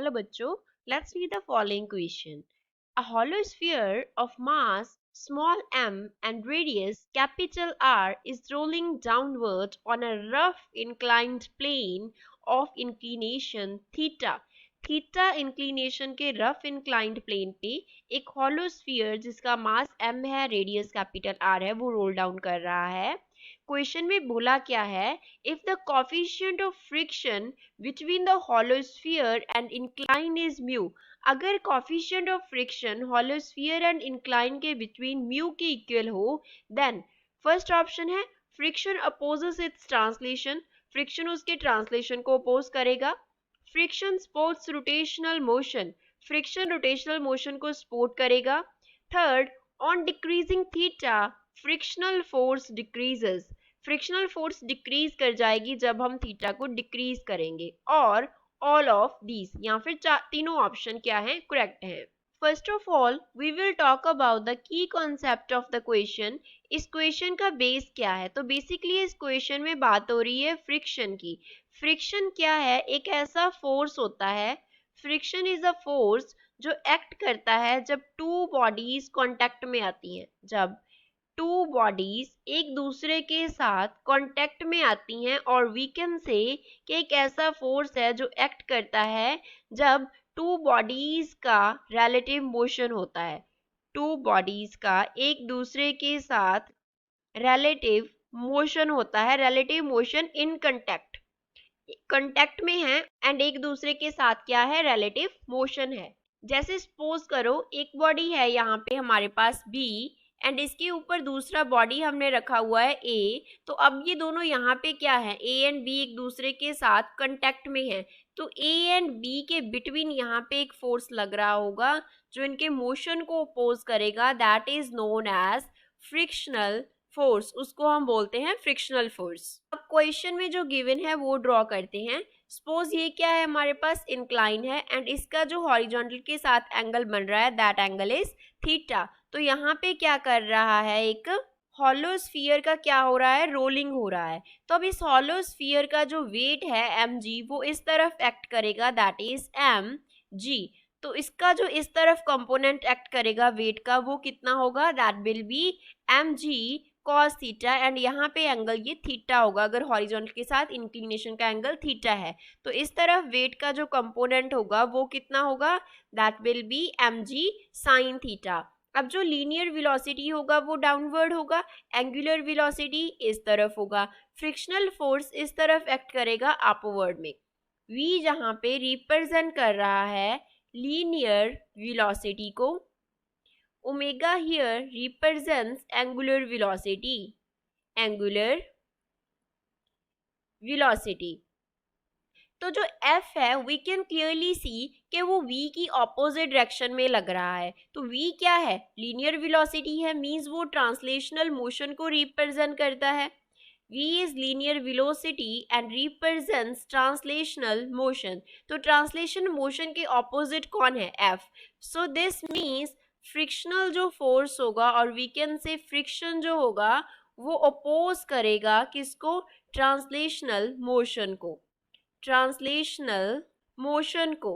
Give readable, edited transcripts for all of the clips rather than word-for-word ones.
Hello bachcho, let's read the following question. A hollow sphere of mass small m and radius capital R is rolling downward on a rough inclined plane of inclination theta. Theta inclination के rough inclined plane पे एक hollow sphere जिसका मास m है, radius capital R है, वो roll down कर रहा है। क्वेश्चन में बोला क्या है, if the coefficient of friction between the hollow sphere and incline is mu, अगर coefficient of friction hollow sphere and incline के बिटवीन म्यू के इक्वल हो, देन फर्स्ट ऑप्शन है friction opposes it's translation, friction उसके translation को oppose करेगा। Friction supports rotational motion, friction rotational motion को support करेगा। Third, on decreasing theta frictional force decreases, frictional force decrease कर जाएगी जब हम थीटा को डिक्रीज करेंगे। और ऑल ऑफ दीज, या फिर तीनों ऑप्शन क्या है, करेक्ट है। First of all we will talk about the key concept of the question. इस क्वेश्चन का बेस क्या है, तो बेसिकली इस क्वेश्चन में बात हो रही है फ्रिक्शन की। फ्रिक्शन क्या है, एक ऐसा फोर्स होता है, फ्रिक्शन इज अ फोर्स जो एक्ट करता है जब टू बॉडीज कांटेक्ट में आती हैं, जब टू बॉडीज एक दूसरे के साथ कांटेक्ट में आती हैं, और वी कैन से कि एक ऐसा फोर्स है जो एक्ट करता है जब टू बॉडीज का रिलेटिव मोशन होता है, टू बॉडीज का एक दूसरे के साथ रिलेटिव मोशन होता है, relative motion in contact, contact में है एंड एक दूसरे के साथ क्या है, रिलेटिव मोशन है। जैसे सपोज करो एक बॉडी है यहाँ पे हमारे पास B एंड इसके ऊपर दूसरा बॉडी हमने रखा हुआ है A, तो अब ये दोनों यहाँ पे क्या है, A एंड B एक दूसरे के साथ कंटेक्ट में है, तो A एंड B के बिटवीन यहाँ पे एक फोर्स लग रहा होगा जो इनके मोशन को अपोज करेगा, that is known as frictional force, उसको हम बोलते हैं फ्रिक्शनल फोर्स। अब क्वेश्चन में जो गिवन है वो ड्रॉ करते हैं। सपोज ये क्या है, हमारे पास इंक्लाइन है एंड इसका जो हॉरिजॉन्टल के साथ एंगल बन रहा है दैट एंगल इज थीटा। तो यहाँ पे क्या कर रहा है, एक हॉलो स्फीयर का क्या हो रहा है, रोलिंग हो रहा है। तो अब इस हॉलो स्फीयर का जो वेट है mg वो इस तरफ एक्ट करेगा, दैट इज mg। तो इसका जो इस तरफ कंपोनेंट एक्ट करेगा वेट का वो कितना होगा, that will be mg cos theta, and यहाँ पे एंगल ये थीटा होगा अगर हॉरिजॉन्टल के साथ इंक्लिनेशन का एंगल थीटा है। तो इस तरफ वेट का जो कंपोनेंट होगा वो कितना होगा, that will be mg sin theta. अब जो लीनियर वेलोसिटी होगा वो डाउनवर्ड होगा, एंगुलर वेलोसिटी इस तरफ होगा, फ्रिक्शनल फोर्स इस तरफ एक्ट करेगा अपवर्ड में। v जहाँ पे रिप्रेजेंट कर रहा है लीनियर वेलोसिटी को, omega here represents angular velocity, angular velocity। तो जो f है we can clearly see कि वो v की opposite direction में लग रहा है। तो v क्या है, linear velocity है, means वो translational motion को represent करता है। v is linear velocity and represents translational motion। तो translation motion के opposite कौन है, f। so this means frictional जो फोर्स होगा, और वी कैन से फ्रिक्शन जो होगा वो अपोज करेगा किसको, ट्रांसलेशनल मोशन को, ट्रांसलेशनल मोशन को।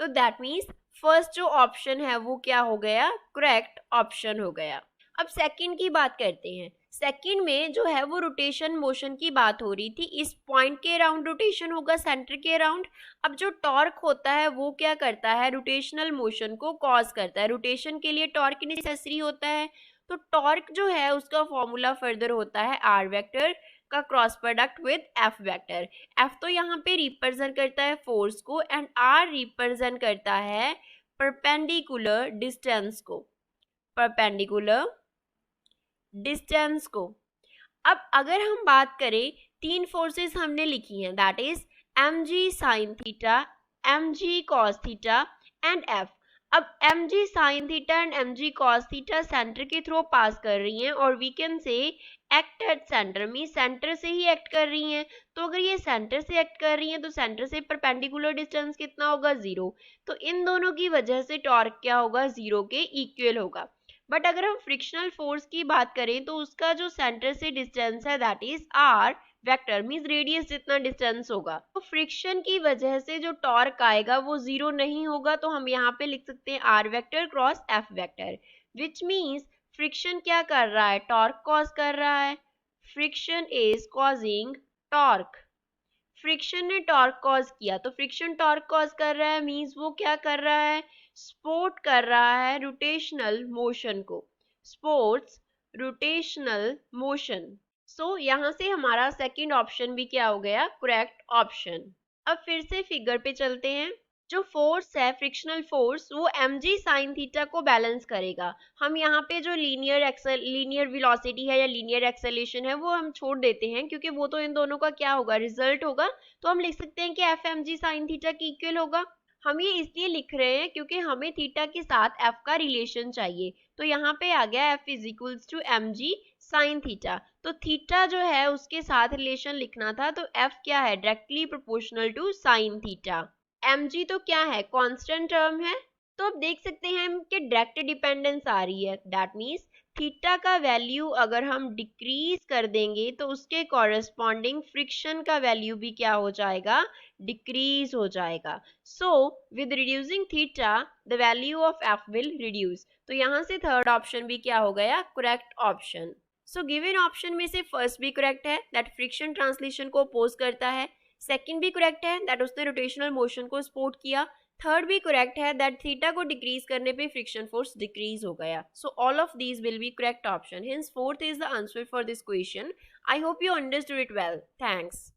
तो दैट मीन्स फर्स्ट जो ऑप्शन है वो क्या हो गया, करेक्ट ऑप्शन हो गया। अब सेकंड की बात करते हैं। सेकंड में जो है वो रोटेशन मोशन की बात हो रही थी, इस पॉइंट के अराउंड रोटेशन होगा, सेंटर के अराउंड। अब जो टॉर्क होता है वो क्या करता है, रोटेशनल मोशन को कॉज करता है, रोटेशन के लिए टॉर्क नेसेसरी होता है। तो टॉर्क जो है उसका फॉर्मूला फर्दर होता है आर वेक्टर का cross product with F vector. F तो यहाँ पे रिप्रेजेंट करता है फोर्स को एंड आर रिप्रेजेंट करता है परपेंडिकुलर डिस्टेंस को, परपेंडिकुलर डिस्टेंस को। अब अगर हम बात करें, तीन फोर्सेस हमने लिखी हैं, that is mg sin theta, mg cos theta and f। अब mg sin theta and mg cos theta center के थ्रू पास कर रही हैं, और we can say act at center, में सेंटर से ही एक्ट कर रही हैं। तो अगर ये सेंटर से एक्ट कर रही हैं तो सेंटर से परपेंडिकुलर डिस्टेंस कितना होगा, 0। तो इन दोनों की वजह से टॉर्क क्या होगा, 0 के इक्वल होगा। बट अगर हम फ्रिक्शनल फोर्स की बात करें तो उसका जो सेंटर से डिस्टेंस है that is r, vector means radius जितना डिस्टेंस होगा। तो फ्रिक्शन की वजह से जो टॉर्क आएगा वो जीरो नहीं होगा, तो हम यहाँ पे लिख सकते हैं R vector cross F vector, which means friction क्या कर रहा है, टॉर्क कॉज कर रहा है। Friction is causing torque, friction ने टॉर्क कॉज किया, तो फ्रिक्शन टॉर्क कॉज कर रहा है मींस वो क्या कर रहा है, सपोर्ट कर रहा है रोटेशनल मोशन को, सपोर्ट्स रोटेशनल मोशन। सो यहाँ से हमारा सेकंड ऑप्शन भी क्या हो गया, करेक्ट ऑप्शन। अब फिर से फिगर पे चलते हैं। जो फोर्स है फ्रिक्शनल फोर्स वो mg sin थीटा को बैलेंस करेगा। हम यहाँ पे जो लीनियर वेलोसिटी है या लीनियर एक्सेलेरेशन है वो हम छोड़ देते हैं, क्योंकि वो तो इन दोनों का क्या होगा, रिजल्ट होगा। तो हम लिख सकते हैं कि एफ mg sin थीटा की इक्वल होगा। हम ये इसलिए लिख रहे हैं क्योंकि हमें थीटा के साथ f का रिलेशन चाहिए। तो यहाँ पे आ गया f is equals to mg sin theta. तो थीटा जो है उसके साथ रिलेशन लिखना था, तो f क्या है, directly proportional to sin theta. mg तो क्या है, कांस्टेंट टर्म है। तो अब देख सकते हैं हम कि डायरेक्ट डिपेंडेंस आ रही है, दैट मीन्स थीटा का वैल्यू अगर हम डिक्रीज कर देंगे तो उसके कॉरेस्पॉन्डिंग फ्रिक्शन का वैल्यू भी क्या हो जाएगा, डिक्रीज हो जाएगा। So with reducing theta the value of F will reduce. तो यहाँ से थर्ड ऑप्शन भी क्या हो गया, correct option. So given option में से फर्स्ट भी करेक्ट है, दैट फ्रिक्शन ट्रांसलेशन को अपोज करता है। सेकंड भी करेक्ट है, दैट उसने रोटेशनल मोशन को सपोर्ट किया। थर्ड भी करेक्ट है, दैट थीटा को डिक्रीज करने पे फ्रिक्शन फोर्स डिक्रीज हो गया। So all of these will be correct option, hence fourth is the answer for this question. I hope you understood it well. Thanks.